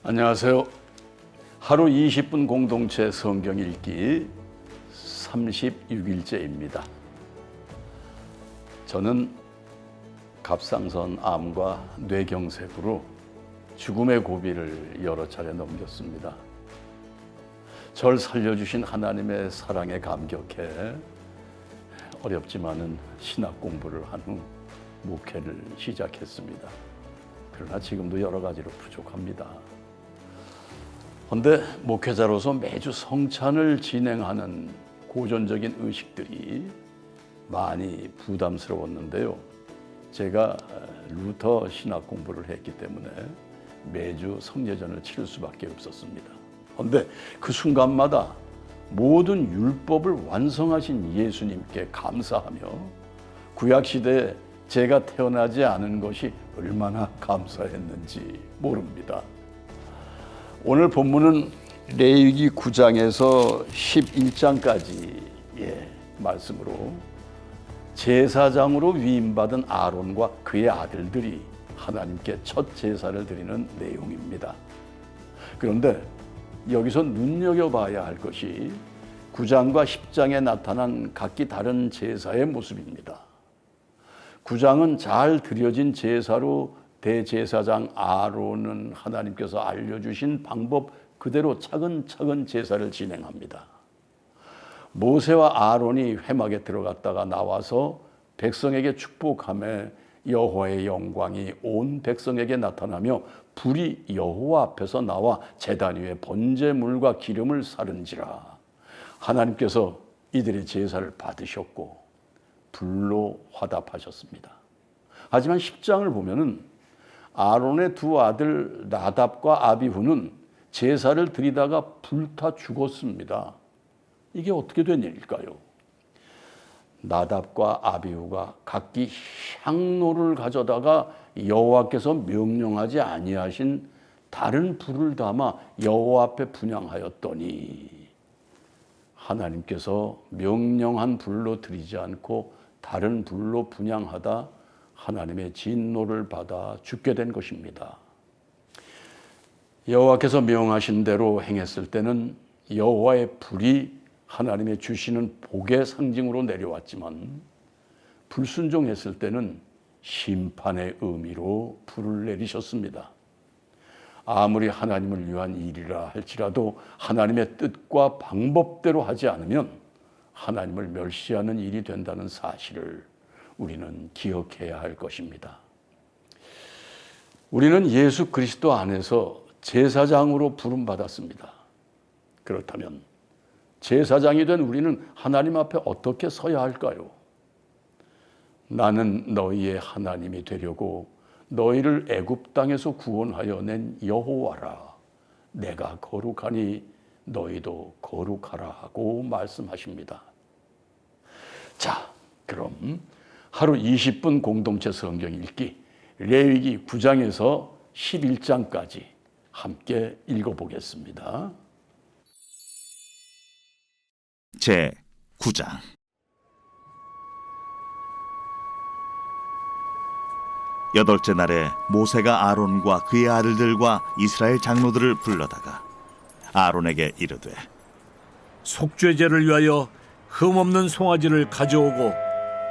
안녕하세요. 하루 20분 공동체 성경 읽기 36일째입니다. 저는 갑상선 암과 뇌경색으로 죽음의 고비를 여러 차례 넘겼습니다. 절 살려주신 하나님의 사랑에 감격해 어렵지만은 신학 공부를 한 후 목회를 시작했습니다. 그러나 지금도 여러 가지로 부족합니다. 그런데 목회자로서 매주 성찬을 진행하는 고전적인 의식들이 많이 부담스러웠는데요. 제가 루터 신학 공부를 했기 때문에 매주 성례전을 치를 수밖에 없었습니다. 그런데 그 순간마다 모든 율법을 완성하신 예수님께 감사하며 구약시대에 제가 태어나지 않은 것이 얼마나 감사했는지 모릅니다. 오늘 본문은 레위기 9장에서 11장까지의 말씀으로 제사장으로 위임받은 아론과 그의 아들들이 하나님께 첫 제사를 드리는 내용입니다. 그런데 여기서 눈여겨봐야 할 것이 9장과 10장에 나타난 각기 다른 제사의 모습입니다. 9장은 잘 드려진 제사로 대제사장 아론은 하나님께서 알려주신 방법 그대로 차근차근 제사를 진행합니다. 모세와 아론이 회막에 들어갔다가 나와서 백성에게 축복하며 여호와의 영광이 온 백성에게 나타나며 불이 여호와 앞에서 나와 제단 위에 번제물과 기름을 사른지라. 하나님께서 이들의 제사를 받으셨고 불로 화답하셨습니다. 하지만 10장을 보면은 아론의 두 아들 나답과 아비후는 제사를 드리다가 불타 죽었습니다. 이게 어떻게 된 일일까요? 나답과 아비후가 각기 향로를 가져다가 여호와께서 명령하지 아니하신 다른 불을 담아 여호와 앞에 분향하였더니 하나님께서 명령한 불로 드리지 않고 다른 불로 분향하다 하나님의 진노를 받아 죽게 된 것입니다. 여호와께서 명하신 대로 행했을 때는 여호와의 불이 하나님의 주시는 복의 상징으로 내려왔지만 불순종했을 때는 심판의 의미로 불을 내리셨습니다. 아무리 하나님을 위한 일이라 할지라도 하나님의 뜻과 방법대로 하지 않으면 하나님을 멸시하는 일이 된다는 사실을 우리는 기억해야 할 것입니다. 우리는 예수 그리스도 안에서 제사장으로 부름받았습니다. 그렇다면 제사장이 된 우리는 하나님 앞에 어떻게 서야 할까요? 나는 너희의 하나님이 되려고 너희를 애굽 땅에서 구원하여 낸 여호와라. 내가 거룩하니 너희도 거룩하라 하고 말씀하십니다. 자, 그럼 하루 20분 공동체 성경 읽기 레위기 9장에서 11장까지 함께 읽어보겠습니다. 제 9장. 여덟째 날에 모세가 아론과 그의 아들들과 이스라엘 장로들을 불러다가 아론에게 이르되 속죄제를 위하여 흠없는 송아지를 가져오고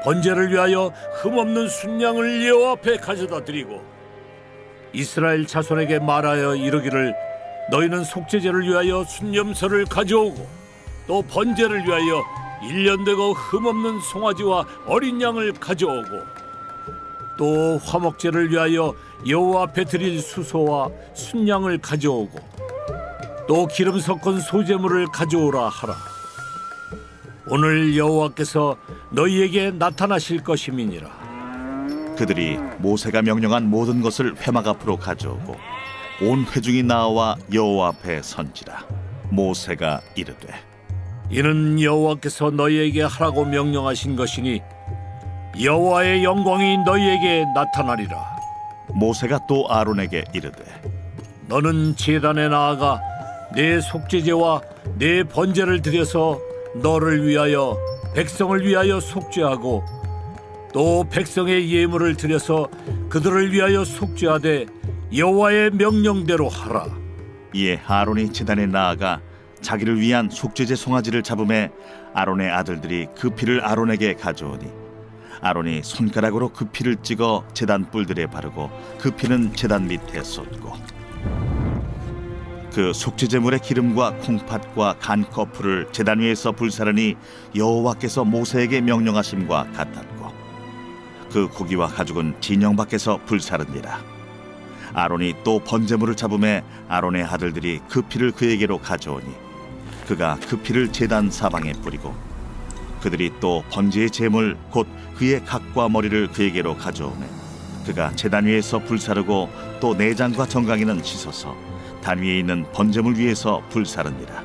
번제를 위하여 흠없는 순양을 여호와 앞에 가져다 드리고 이스라엘 자손에게 말하여 이르기를 너희는 속죄제를 위하여 순염소를 가져오고 또 번제를 위하여 1년 되고 흠없는 송아지와 어린 양을 가져오고 또 화목제를 위하여 여호와 앞에 드릴 수소와 순양을 가져오고 또 기름 섞은 소제물을 가져오라 하라. 오늘 여호와께서 너희에게 나타나실 것임이니라. 그들이 모세가 명령한 모든 것을 회막 앞으로 가져오고 온 회중이 나와 여호와 앞에 선지라. 모세가 이르되 이는 여호와께서 너희에게 하라고 명령하신 것이니 여호와의 영광이 너희에게 나타나리라. 모세가 또 아론에게 이르되 너는 제단에 나아가 내 속죄제와 내 번제를 드려서 너를 위하여 백성을 위하여 속죄하고 또 백성의 예물을 드려서 그들을 위하여 속죄하되 여호와의 명령대로 하라. 이에 아론이 제단에 나아가 자기를 위한 속죄제 송아지를 잡음에 아론의 아들들이 그 피를 아론에게 가져오니 아론이 손가락으로 그 피를 찍어 제단 뿔들에 바르고 그 피는 제단 밑에 쏟고 그 속죄제물의 기름과 콩팥과 간 거풀을 제단 위에서 불사르니 여호와께서 모세에게 명령하심과 같았고 그 고기와 가죽은 진영 밖에서 불사르니라. 아론이 또 번제물을 잡음에 아론의 아들들이 그 피를 그에게로 가져오니 그가 그 피를 제단 사방에 뿌리고 그들이 또 번제의 제물 곧 그의 각과 머리를 그에게로 가져오매 그가 제단 위에서 불사르고 또 내장과 정강이는 씻어서 단 위에 있는 번제물 위에서 불사르니라.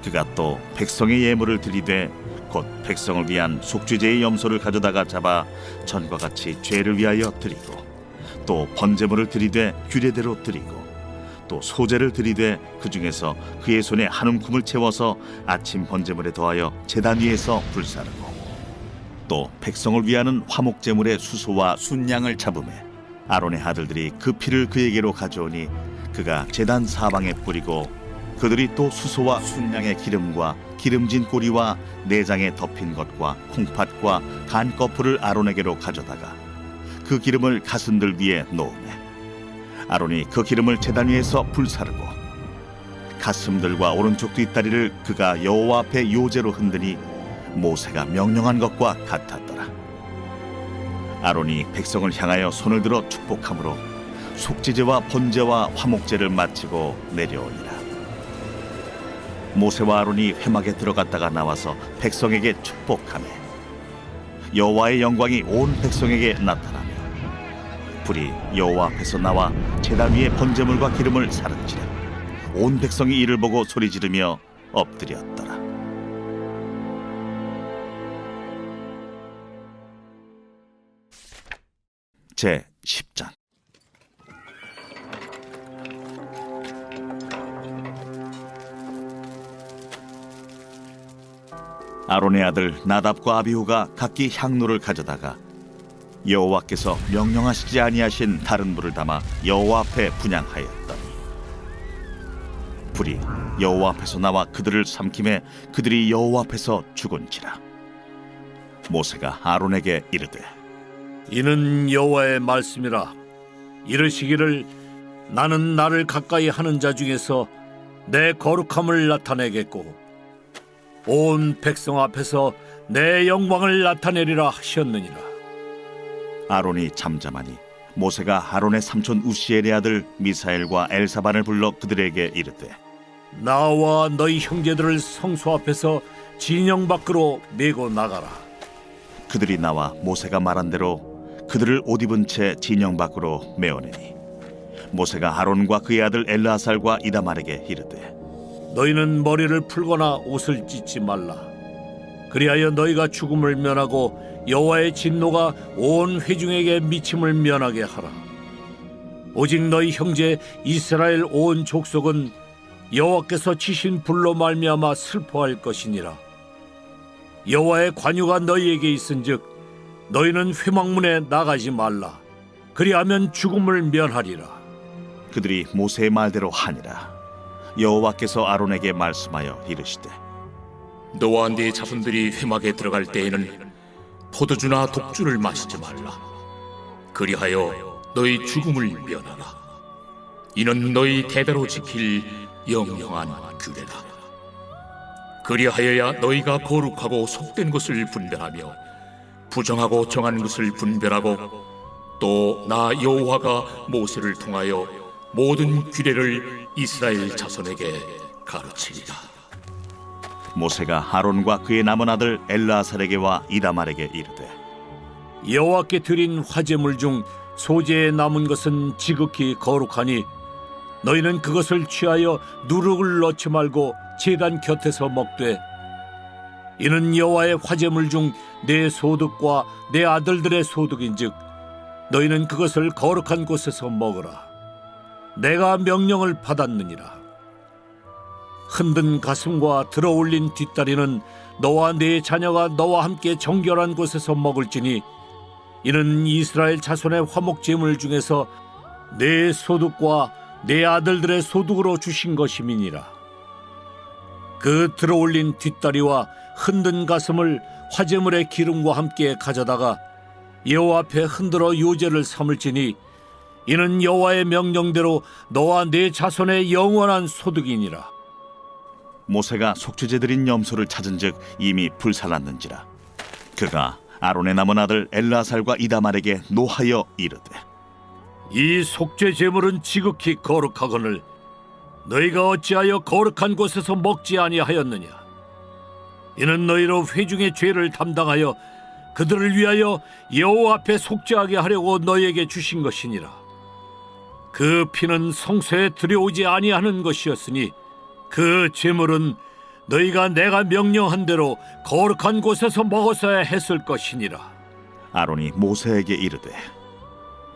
그가 또 백성의 예물을 드리되 곧 백성을 위한 속죄제의 염소를 가져다가 잡아 전과 같이 죄를 위하여 드리고 또 번제물을 드리되 규례대로 드리고 또 소제를 드리되 그 중에서 그의 손에 한 움큼을 채워서 아침 번제물에 더하여 제단 위에서 불사르고 또 백성을 위하는 화목제물의 수소와 순양을 잡음에 아론의 아들들이 그 피를 그에게로 가져오니 그가 제단 사방에 뿌리고 그들이 또 수소와 순양의 기름과 기름진 꼬리와 내장에 덮인 것과 콩팥과 간 거풀을 아론에게로 가져다가 그 기름을 가슴들 위에 놓으매 아론이 그 기름을 제단 위에서 불사르고 가슴들과 오른쪽 뒷다리를 그가 여호와 앞에 요제로 흔드니 모세가 명령한 것과 같았더라. 아론이 백성을 향하여 손을 들어 축복함으로 속죄제와 번제와 화목제를 마치고 내려오니라. 모세와 아론이 회막에 들어갔다가 나와서 백성에게 축복하며 여호와의 영광이 온 백성에게 나타나며 불이 여호와 앞에서 나와 제단 위에 번제물과 기름을 사른지라. 온 백성이 이를 보고 소리 지르며 엎드렸더라. 제 10장. 아론의 아들 나답과 아비후가 각기 향로를 가져다가 여호와께서 명령하시지 아니하신 다른 불을 담아 여호와 앞에 분향하였더니 불이 여호와 앞에서 나와 그들을 삼킴에 그들이 여호와 앞에서 죽은지라. 모세가 아론에게 이르되 이는 여호와의 말씀이라. 이르시기를 나는 나를 가까이 하는 자 중에서 내 거룩함을 나타내겠고 온 백성 앞에서 내 영광을 나타내리라 하셨느니라. 아론이 잠잠하니 모세가 아론의 삼촌 우시엘의 아들 미사엘과 엘사반을 불러 그들에게 이르되 나와 너희 형제들을 성소 앞에서 진영 밖으로 메고 나가라. 그들이 나와 모세가 말한 대로 그들을 옷 입은 채 진영 밖으로 메어내니 모세가 아론과 그의 아들 엘르아살과 이다말에게 이르되 너희는 머리를 풀거나 옷을 찢지 말라. 그리하여 너희가 죽음을 면하고 여호와의 진노가 온 회중에게 미침을 면하게 하라. 오직 너희 형제 이스라엘 온 족속은 여호와께서 치신 불로 말미암아 슬퍼할 것이니라. 여호와의 관유가 너희에게 있은즉 너희는 회막문에 나가지 말라. 그리하면 죽음을 면하리라. 그들이 모세의 말대로 하니라. 여호와께서 아론에게 말씀하여 이르시되 너와 네 자손들이 회막에 들어갈 때에는 포도주나 독주를 마시지 말라. 그리하여 너희 죽음을 면하라. 이는 너희 대대로 지킬 영영한 규례다. 그리하여야 너희가 거룩하고 속된 것을 분별하며 부정하고 정한 것을 분별하고 또 나 여호와가 모세를 통하여 모든 규례를 이스라엘 자손에게 가르치리라. 모세가 아론과 그의 남은 아들 엘르아살에게와 이다말에게 이르되 여호와께 드린 화제물 중 소재에 남은 것은 지극히 거룩하니 너희는 그것을 취하여 누룩을 넣지 말고 제단 곁에서 먹되 이는 여호와의 화제물 중 내 소득과 내 아들들의 소득인즉 너희는 그것을 거룩한 곳에서 먹으라. 내가 명령을 받았느니라. 흔든 가슴과 들어올린 뒷다리는 너와 네 자녀가 너와 함께 정결한 곳에서 먹을지니 이는 이스라엘 자손의 화목제물 중에서 내 소득과 내 아들들의 소득으로 주신 것임이니라. 그 들어올린 뒷다리와 흔든 가슴을 화제물의 기름과 함께 가져다가 여호와 앞에 흔들어 요제를 삼을지니 이는 여호와의 명령대로 너와 네 자손의 영원한 소득이니라. 모세가 속죄제 드린 염소를 찾은즉 이미 불살랐는지라. 그가 아론의 남은 아들 엘라살과 이다말에게 노하여 이르되, 이 속죄 제물은 지극히 거룩하거늘 너희가 어찌하여 거룩한 곳에서 먹지 아니하였느냐? 이는 너희로 회중의 죄를 담당하여 그들을 위하여 여호와 앞에 속죄하게 하려고 너희에게 주신 것이니라. 그 피는 성소에 들여오지 아니하는 것이었으니 그 제물은 너희가 내가 명령한 대로 거룩한 곳에서 먹었어야 했을 것이니라. 아론이 모세에게 이르되,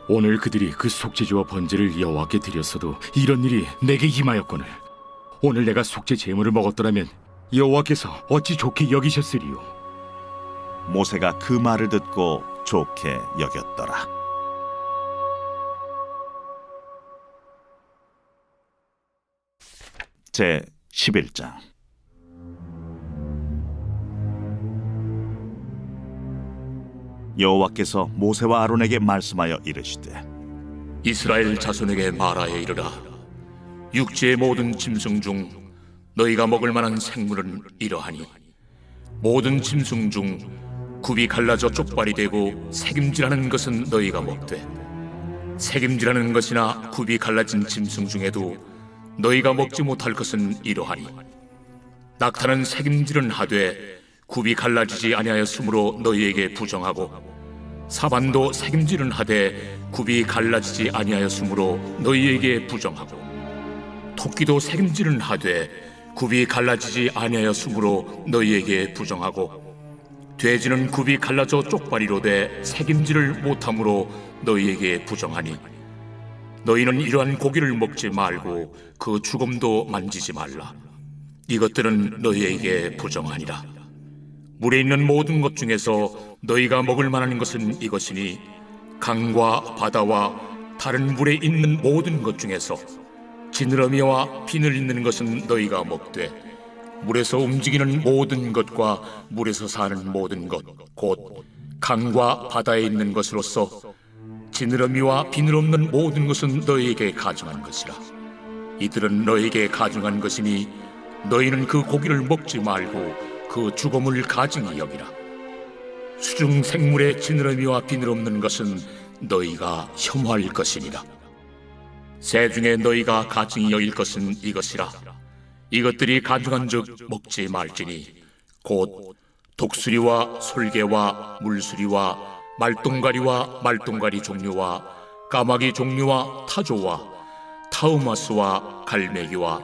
오늘 그들이 그 속죄제와 번제를 여호와께 드렸어도 이런 일이 내게 임하였거늘 오늘 내가 속죄 제물을 먹었더라면 여호와께서 어찌 좋게 여기셨으리요. 모세가 그 말을 듣고 좋게 여겼더라. 제 11장. 여호와께서 모세와 아론에게 말씀하여 이르시되, 이스라엘 자손에게 말하여 이르라. 육지의 모든 짐승 중 너희가 먹을 만한 생물은 이러하니 모든 짐승 중 굽이 갈라져 쪽발이 되고 새김질하는 것은 너희가 먹되, 새김질하는 것이나 굽이 갈라진 짐승 중에도 너희가 먹지 못할 것은 이러하니 낙타는 새김질은 하되 굽이 갈라지지 아니하였으므로 너희에게 부정하고, 사반도 새김질은 하되 굽이 갈라지지 아니하였으므로 너희에게 부정하고, 토끼도 새김질은 하되 굽이 갈라지지 아니하였으므로 너희에게 부정하고, 돼지는 굽이 갈라져 쪽발이로되 새김질을 못함으로 너희에게 부정하니, 너희는 이러한 고기를 먹지 말고 그 죽음도 만지지 말라. 이것들은 너희에게 부정하니라. 물에 있는 모든 것 중에서 너희가 먹을 만한 것은 이것이니, 강과 바다와 다른 물에 있는 모든 것 중에서 지느러미와 비늘 있는 것은 너희가 먹되, 물에서 움직이는 모든 것과 물에서 사는 모든 것, 곧 강과 바다에 있는 것으로서 지느러미와 비늘 없는 모든 것은 너희에게 가증한 것이라. 이들은 너희에게 가증한 것이니 너희는 그 고기를 먹지 말고 그 죽음을 가증히 여기라. 수중 생물의 지느러미와 비늘 없는 것은 너희가 혐오할 것이니라. 새 중에 너희가 가증히 여길 것은 이것이라. 이것들이 가증한즉 먹지 말지니, 곧 독수리와 솔개와 물수리와 말똥가리와 말똥가리 종류와 까마귀 종류와 타조와 타우마스와 갈매기와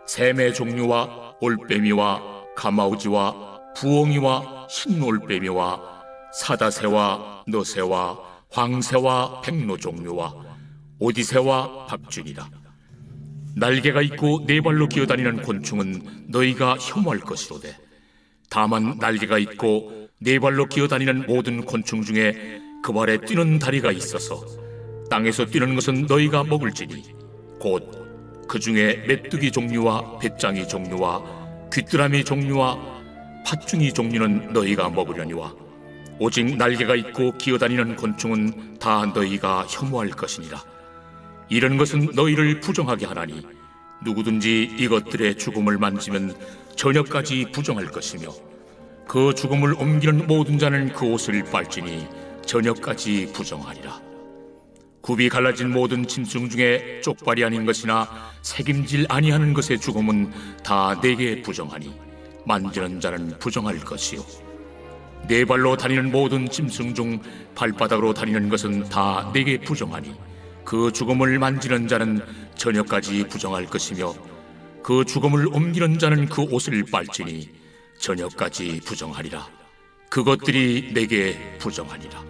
샘의 종류와 올빼미와 가마우지와 부엉이와 흰올빼미와 사다새와 너새와 황새와 백로 종류와 오디새와 박쥐니라. 날개가 있고 네 발로 기어다니는 곤충은 너희가 혐오할 것이로되, 다만 날개가 있고 네 발로 기어다니는 모든 곤충 중에 그 발에 뛰는 다리가 있어서 땅에서 뛰는 것은 너희가 먹을지니, 곧 그 중에 메뚜기 종류와 배짱이 종류와 귀뚜라미 종류와 팥중이 종류는 너희가 먹으려니와, 오직 날개가 있고 기어다니는 곤충은 다 너희가 혐오할 것이니라. 이런 것은 너희를 부정하게 하나니, 누구든지 이것들의 죽음을 만지면 저녁까지 부정할 것이며, 그 죽음을 옮기는 모든 자는 그 옷을 빨지니 저녁까지 부정하리라. 굽이 갈라진 모든 짐승 중에 쪽발이 아닌 것이나 새김질 아니하는 것의 죽음은 다 내게 부정하니 만지는 자는 부정할 것이요, 네 발로 다니는 모든 짐승 중 발바닥으로 다니는 것은 다 내게 부정하니 그 죽음을 만지는 자는 저녁까지 부정할 것이며, 그 죽음을 옮기는 자는 그 옷을 빨지니 저녁까지 부정하리라. 그것들이 내게 부정하니라.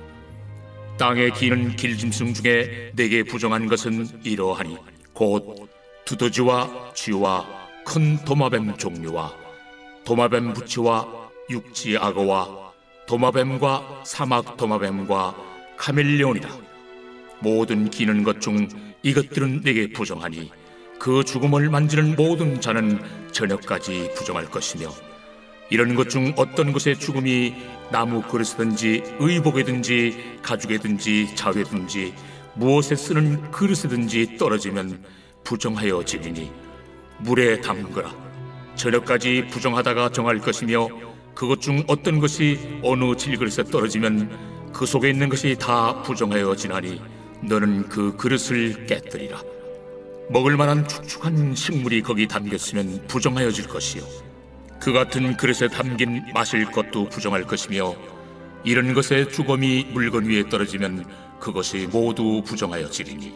땅에 기는 길짐승 중에 내게 부정한 것은 이러하니, 곧 두더지와 쥐와 큰 도마뱀 종류와 도마뱀 부치와 육지 악어와 도마뱀과 사막 도마뱀과 카멜레온이라. 모든 기는 것 중 이것들은 내게 부정하니 그 죽음을 만지는 모든 자는 저녁까지 부정할 것이며 이런 것 중 어떤 것의 죽음이 나무 그릇이든지 의복이든지 가죽이든지 자회든지 무엇에 쓰는 그릇이든지 떨어지면 부정하여 지리니 물에 담그라. 저녁까지 부정하다가 정할 것이며 그것 중 어떤 것이 어느 질그릇에 떨어지면 그 속에 있는 것이 다 부정하여 지나니 너는 그 그릇을 깨뜨리라. 먹을 만한 축축한 식물이 거기 담겼으면 부정하여질 것이요 그 같은 그릇에 담긴 마실 것도 부정할 것이며 이런 것의 주검이 물건 위에 떨어지면 그것이 모두 부정하여지리니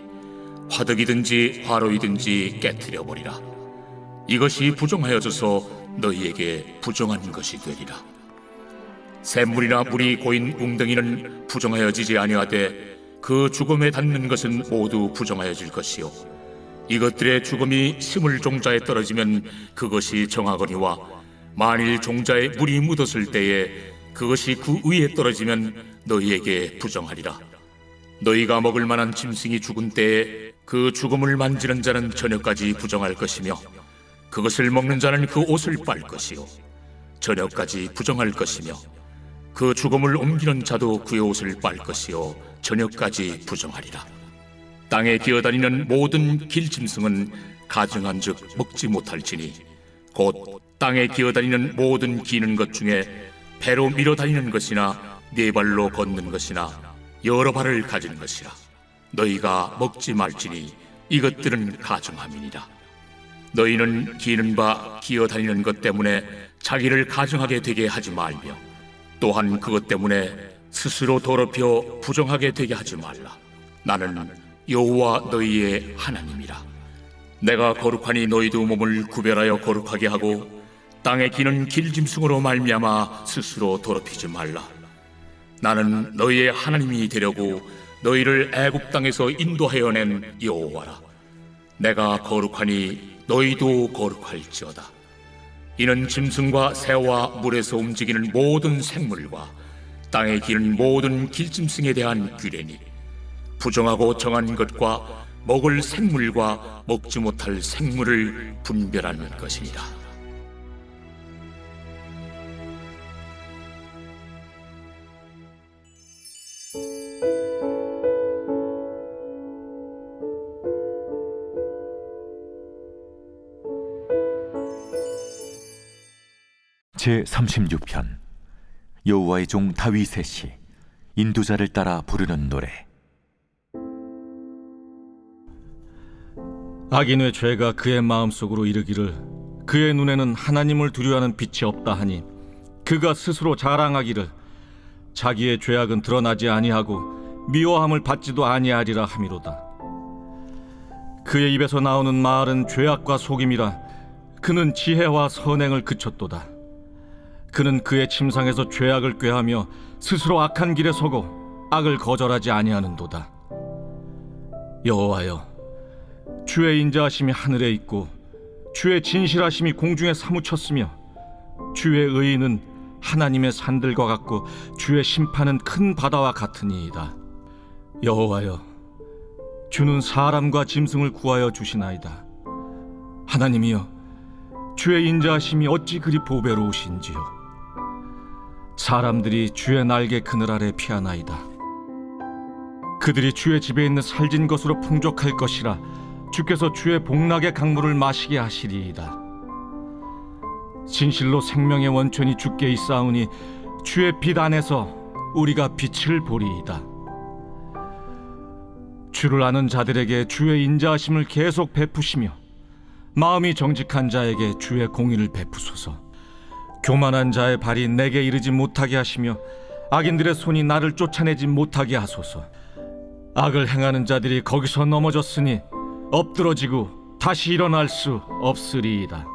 화덕이든지 화로이든지 깨뜨려 버리라. 이것이 부정하여져서 너희에게 부정한 것이 되리라. 샘물이나 물이 고인 웅덩이는 부정하여지지 아니하되 그 죽음에 닿는 것은 모두 부정하여질 것이요 이것들의 죽음이 심을 종자에 떨어지면 그것이 정하거니와 만일 종자에 물이 묻었을 때에 그것이 그 위에 떨어지면 너희에게 부정하리라. 너희가 먹을 만한 짐승이 죽은 때에 그 죽음을 만지는 자는 저녁까지 부정할 것이며 그것을 먹는 자는 그 옷을 빨 것이요 저녁까지 부정할 것이며 그 죽음을 옮기는 자도 그의 옷을 빨 것이요 저녁까지 부정하리라. 땅에 기어다니는 모든 길짐승은 가증한즉 먹지 못할지니 곧 땅에 기어다니는 모든 기는 것 중에 배로 밀어다니는 것이나 네 발로 걷는 것이나 여러 발을 가진 것이라. 너희가 먹지 말지니 이것들은 가증함이니라. 너희는 기는 바 기어다니는 것 때문에 자기를 가증하게 되게 하지 말며 또한 그것 때문에 스스로 더럽혀 부정하게 되게 하지 말라. 나는 여호와 너희의 하나님이라. 내가 거룩하니 너희도 몸을 구별하여 거룩하게 하고 땅에 기는 길짐승으로 말미암아 스스로 더럽히지 말라. 나는 너희의 하나님이 되려고 너희를 애굽 땅에서 인도하여 낸 여호와라. 내가 거룩하니 너희도 거룩할지어다. 이는 짐승과 새와 물에서 움직이는 모든 생물과 땅에 기는 모든 길짐승에 대한 규례니 부정하고 정한 것과 먹을 생물과 먹지 못할 생물을 분별하는 것이니라. 제36편 여호와의 종 다윗의 시 인도자를 따라 부르는 노래. 악인의 죄가 그의 마음속으로 이르기를 그의 눈에는 하나님을 두려워하는 빛이 없다 하니 그가 스스로 자랑하기를 자기의 죄악은 드러나지 아니하고 미워함을 받지도 아니하리라 함이로다. 그의 입에서 나오는 말은 죄악과 속임이라. 그는 지혜와 선행을 그쳤도다. 그는 그의 침상에서 죄악을 꾀하며 스스로 악한 길에 서고 악을 거절하지 아니하는도다. 여호와여, 주의 인자하심이 하늘에 있고 주의 진실하심이 공중에 사무쳤으며 주의 의의는 하나님의 산들과 같고 주의 심판은 큰 바다와 같으니이다. 여호와여, 주는 사람과 짐승을 구하여 주시나이다. 하나님이여, 주의 인자하심이 어찌 그리 보배로우신지요. 사람들이 주의 날개 그늘 아래 피하나이다. 그들이 주의 집에 있는 살진 것으로 풍족할 것이라. 주께서 주의 복락의 강물을 마시게 하시리이다. 진실로 생명의 원천이 주께 있사오니 주의 빛 안에서 우리가 빛을 보리이다. 주를 아는 자들에게 주의 인자하심을 계속 베푸시며 마음이 정직한 자에게 주의 공의를 베푸소서. 교만한 자의 발이 내게 이르지 못하게 하시며 악인들의 손이 나를 쫓아내지 못하게 하소서. 악을 행하는 자들이 거기서 넘어졌으니 엎드러지고 다시 일어날 수 없으리이다.